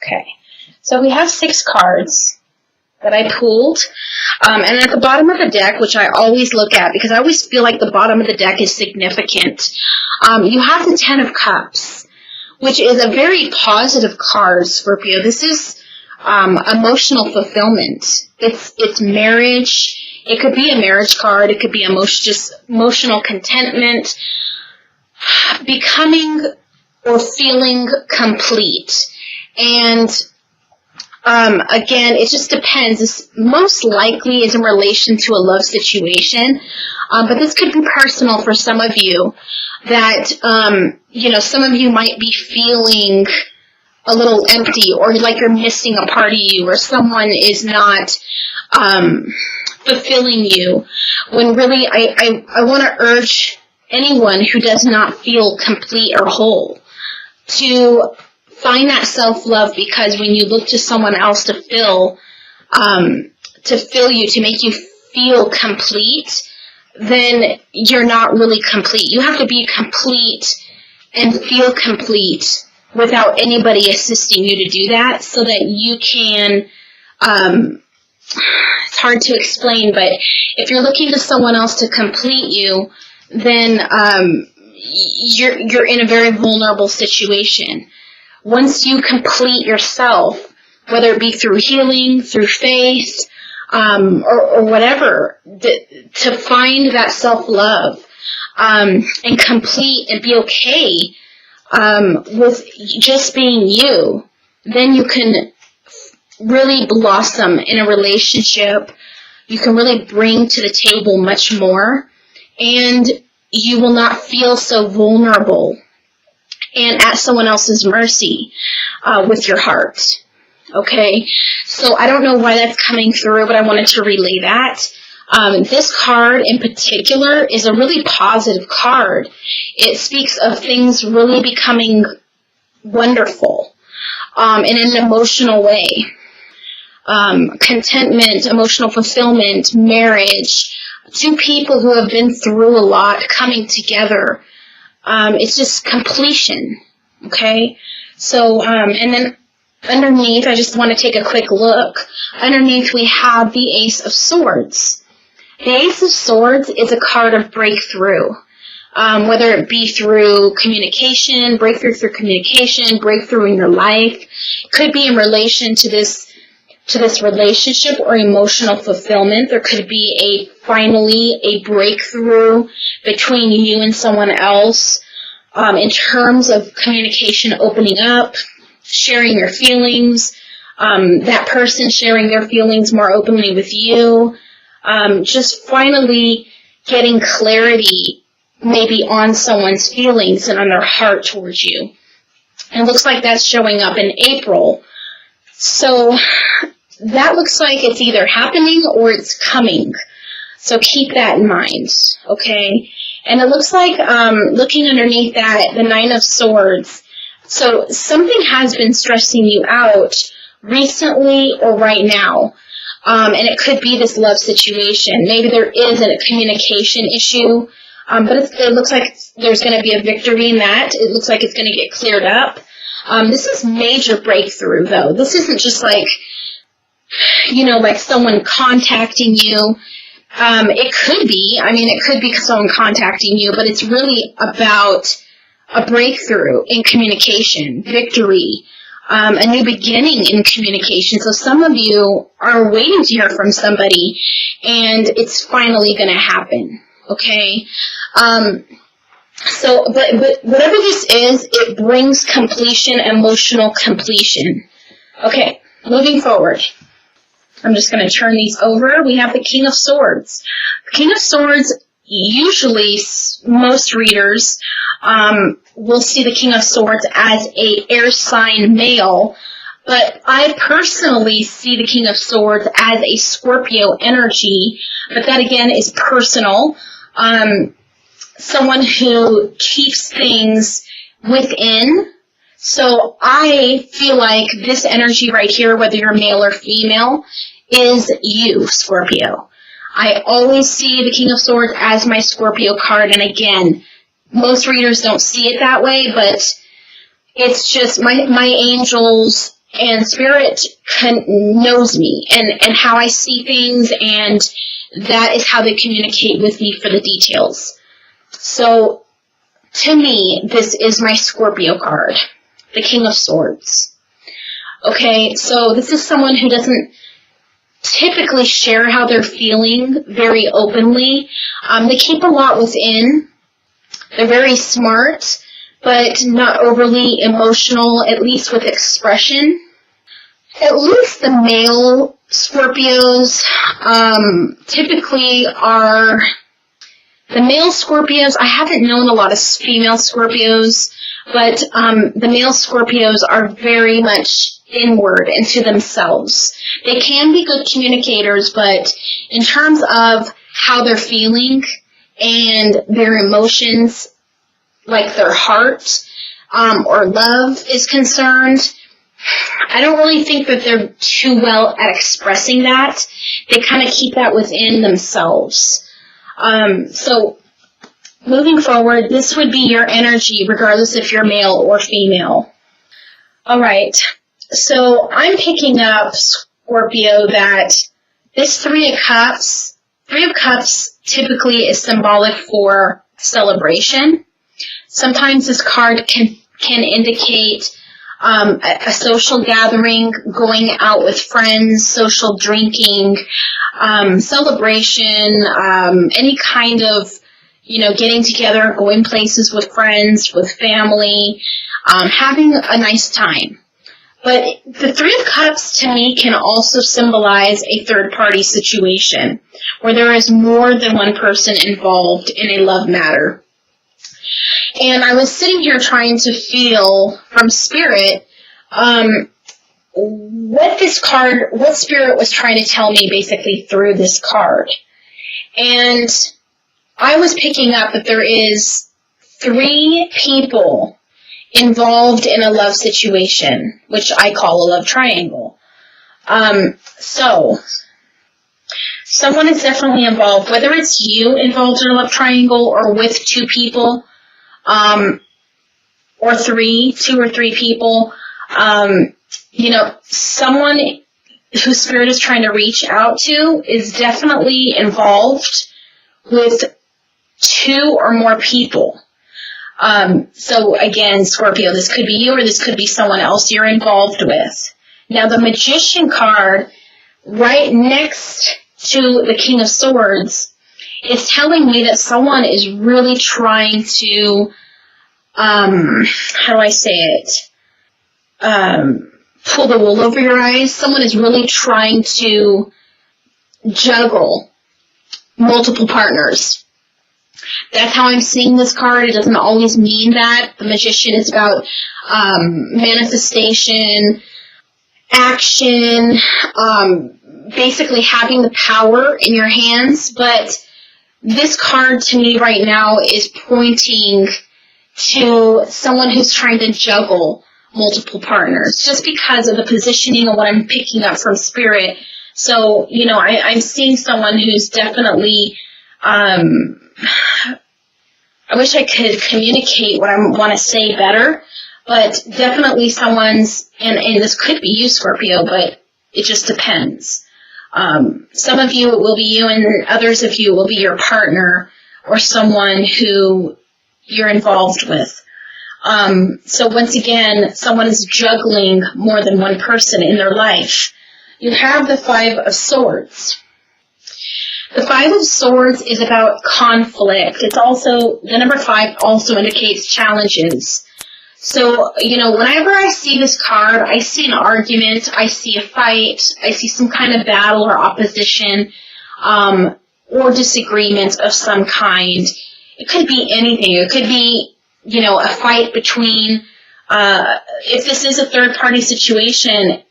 Okay, so we have 6 cards that I pulled, and at the bottom of the deck, which I always look at because I always feel like the bottom of the deck is significant, you have the 10 of Cups, which is a very positive card, Scorpio. This is emotional fulfillment. It's marriage. It could be a marriage card. It could be just emotional contentment, becoming or feeling complete. And again, it just depends. This most likely is in relation to a love situation, but this could be personal for some of you. That some of you might be feeling a little empty, or like you're missing a part of you, or someone is not fulfilling you. When really, I want to urge anyone who does not feel complete or whole to find that self-love, because when you look to someone else to fill you, to make you feel complete, then you're not really complete. You have to be complete and feel complete without anybody assisting you to do that, so that you can, it's hard to explain, but if you're looking to someone else to complete you, then you're in a very vulnerable situation. Once you complete yourself, whether it be through healing, through faith, or whatever, to find that self-love, and complete and be okay with just being you, then you can really blossom in a relationship. You can really bring to the table much more, and you will not feel so vulnerable and at someone else's mercy with your heart. Okay, so I don't know why that's coming through, but I wanted to relay that. This card in particular is a really positive card. It speaks of things really becoming wonderful in an emotional way. Contentment, emotional fulfillment, marriage, 2 people who have been through a lot coming together. It's just completion. Okay, so and then underneath, I just want to take a quick look. Underneath, we have the Ace of Swords. The Ace of Swords is a card of breakthrough, whether it be through communication, breakthrough through communication, breakthrough in your life. It could be in relation to this relationship or emotional fulfillment. There could be finally a breakthrough between you and someone else in terms of communication opening up, sharing your feelings, that person sharing their feelings more openly with you, just finally getting clarity maybe on someone's feelings and on their heart towards you. And it looks like that's showing up in April. So that looks like it's either happening or it's coming. So keep that in mind, okay? And it looks like, looking underneath that, the 9 of Swords, so something has been stressing you out recently or right now. And it could be this love situation. Maybe there is a communication issue, but it looks like there's going to be a victory in that. It looks like it's going to get cleared up. This is major breakthrough, though. This isn't just like, like someone contacting you. It could be someone contacting you, but it's really about a breakthrough in communication, victory, a new beginning in communication. So some of you are waiting to hear from somebody, and it's finally going to happen, okay? But whatever this is, it brings completion, emotional completion. Okay, moving forward. I'm just going to turn these over. We have the King of Swords. The King of Swords, usually most readers will see the King of Swords as a air sign male, but I personally see the King of Swords as a Scorpio energy, but that again is personal. Someone who keeps things within. So I feel like this energy right here, whether you're male or female, is you, Scorpio. I always see the King of Swords as my Scorpio card, and again, most readers don't see it that way, but it's just my angels And Spirit knows me and how I see things, and that is how they communicate with me for the details. So, to me, this is my Scorpio card, the King of Swords. Okay, so this is someone who doesn't typically share how they're feeling very openly. They keep a lot within. They're very smart, but not overly emotional, at least with expression. At least the male Scorpios typically are... The male Scorpios, I haven't known a lot of female Scorpios, but the male Scorpios are very much inward into themselves. They can be good communicators, but in terms of how they're feeling and their emotions, like their heart or love is concerned, I don't really think that they're too well at expressing that. They kind of keep that within themselves. So, moving forward, this would be your energy, regardless if you're male or female. Alright, so I'm picking up, Scorpio, that this Three of Cups typically is symbolic for celebration. Sometimes this card can indicate a social gathering, going out with friends, social drinking, celebration, any kind of, getting together, going places with friends, with family, having a nice time. But the Three of Cups, to me, can also symbolize a third-party situation, where there is more than one person involved in a love matter. And I was sitting here trying to feel from Spirit what Spirit was trying to tell me basically through this card. And I was picking up that there is 3 people involved in a love situation, which I call a love triangle. So, someone is definitely involved, whether it's you involved in a love triangle or with 2 people, or 2 or 3 people, someone who Spirit is trying to reach out to is definitely involved with 2 or more people. So again, Scorpio, this could be you or this could be someone else you're involved with. Now, the Magician card, right next to the King of Swords, is telling me that someone is really trying to, how do I say it, pull the wool over your eyes. Someone is really trying to juggle multiple partners. That's how I'm seeing this card. It doesn't always mean that. The Magician is about manifestation, action, basically having the power in your hands. But this card to me right now is pointing to someone who's trying to juggle multiple partners, just because of the positioning of what I'm picking up from Spirit. So, I'm seeing someone who's definitely, I wish I could communicate what I want to say better, but definitely someone's, and this could be you, Scorpio, but it just depends. Some of you it will be you, and others of you will be your partner or someone who you're involved with. So once again, someone is juggling more than one person in their life. You have the 5 of Swords. The 5 of Swords is about conflict. It's also, the number 5 also indicates challenges. So, whenever I see this card, I see an argument, I see a fight, I see some kind of battle or opposition, or disagreement of some kind. It could be anything. It could be, a fight between, if this is a third-party situation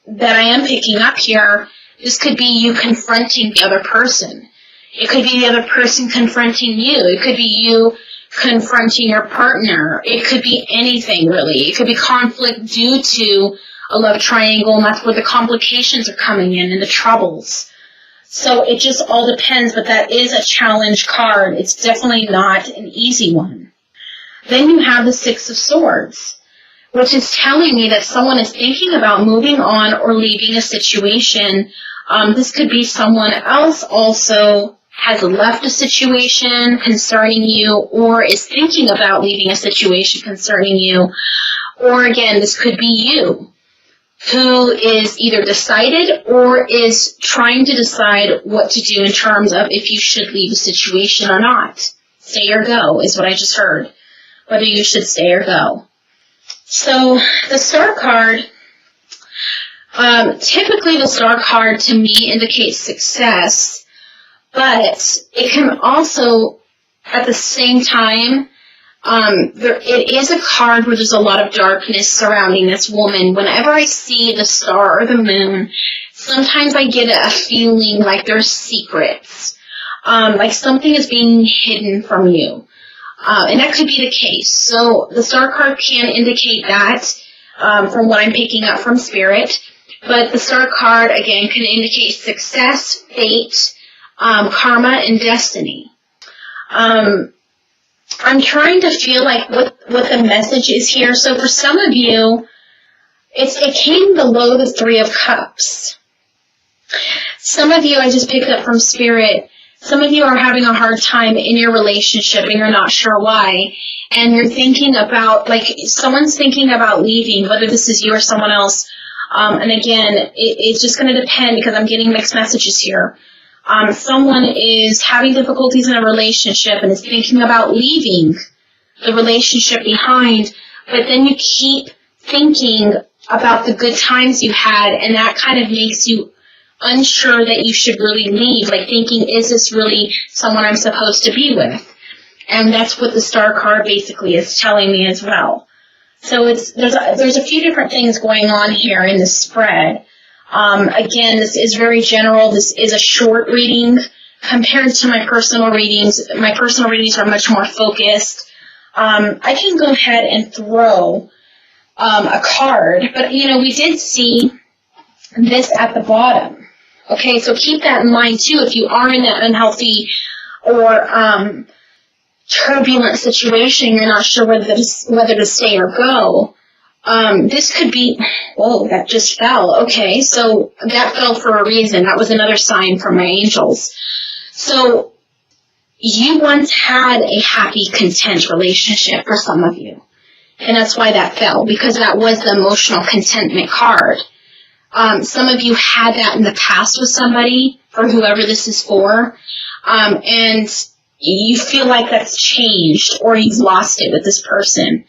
that I am picking up here, this could be you confronting the other person. It could be the other person confronting you. It could be you confronting your partner. It could be anything, really. It could be conflict due to a love triangle, and that's where the complications are coming in and the troubles. So it just all depends, but that is a challenge card. It's definitely not an easy one. Then you have the 6 of Swords. which is telling me that someone is thinking about moving on or leaving a situation. This could be someone else also has left a situation concerning you, or is thinking about leaving a situation concerning you. Or again, this could be you, who is either decided or is trying to decide what to do in terms of if you should leave a situation or not. Stay or go is what I just heard. Whether you should stay or go. So the Star card, typically the Star card to me indicates success, but it can also, at the same time, it is a card where there's a lot of darkness surrounding this woman. Whenever I see the star or the moon, sometimes I get a feeling like there's secrets, like something is being hidden from you. And that could be the case. So the Star card can indicate that, from what I'm picking up from Spirit. But the Star card, again, can indicate success, fate, karma, and destiny. I'm trying to feel like what the message is here. So for some of you, it came below the Three of Cups. Some of you, I just picked up from Spirit, some of you are having a hard time in your relationship and you're not sure why. And you're thinking about, like, someone's thinking about leaving, whether this is you or someone else. And again, it's just going to depend because I'm getting mixed messages here. Someone is having difficulties in a relationship and is thinking about leaving the relationship behind, but then you keep thinking about the good times you had, and that kind of makes you unsure that you should really leave, like thinking, is this really someone I'm supposed to be with? And that's what the Star card basically is telling me as well. So there's a few different things going on here in the spread. Again, this is very general. This is a short reading compared to my personal readings. My personal readings are much more focused. I can go ahead and throw a card, but we did see this at the bottom. Okay, so keep that in mind too. If you are in an unhealthy or turbulent situation, you're not sure whether to stay or go. This could be, whoa, that just fell. Okay, so that fell for a reason. That was another sign from my angels. So you once had a happy, content relationship for some of you. And that's why that fell, because that was the emotional contentment card. Some of you had that in the past with somebody, for whoever this is for, and you feel like that's changed or you've lost it with this person.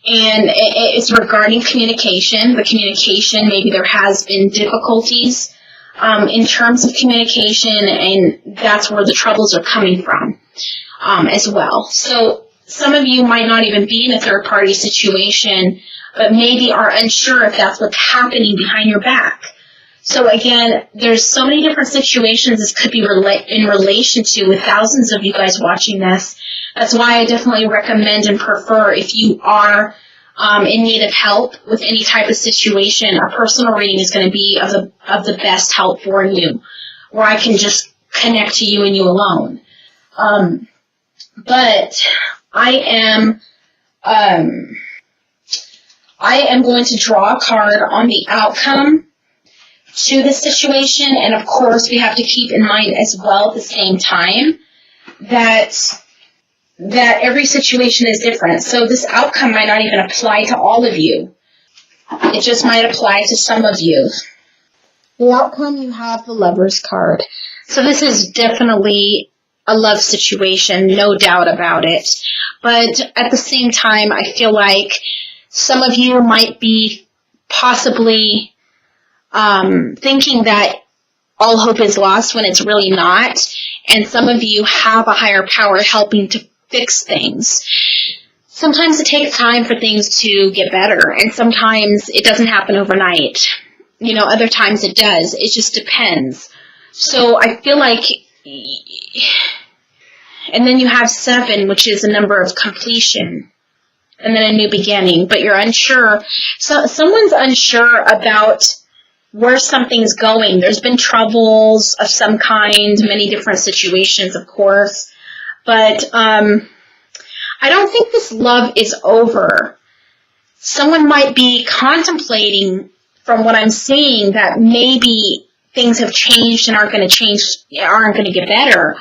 And it's regarding communication. The communication, maybe there has been difficulties in terms of communication, and that's where the troubles are coming from as well. So some of you might not even be in a third-party situation, but maybe are unsure if that's what's happening behind your back. So again, there's so many different situations this could be in relation to, with thousands of you guys watching this. That's why I definitely recommend and prefer, if you are in need of help with any type of situation, a personal reading is going to be of the best help for you, where I can just connect to you and you alone. But I am going to draw a card on the outcome to the situation, and of course we have to keep in mind as well at the same time that every situation is different. So this outcome might not even apply to all of you. It just might apply to some of you. The outcome, you have the Lover's card. So this is definitely a love situation, no doubt about it. But at the same time, I feel like some of you might be possibly thinking that all hope is lost when it's really not. And some of you have a higher power helping to fix things. Sometimes it takes time for things to get better, and sometimes it doesn't happen overnight. Other times it does. It just depends. So I feel like, and then you have 7, which is a number of completion, and then a new beginning, but you're unsure. So someone's unsure about where something's going. There's been troubles of some kind, many different situations, of course. But I don't think this love is over. someone might be contemplating, from what I'm seeing, that maybe things have changed and aren't going to get better.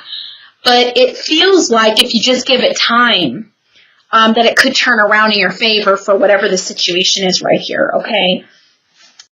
But it feels like if you just give it time, that it could turn around in your favor for whatever the situation is right here, okay?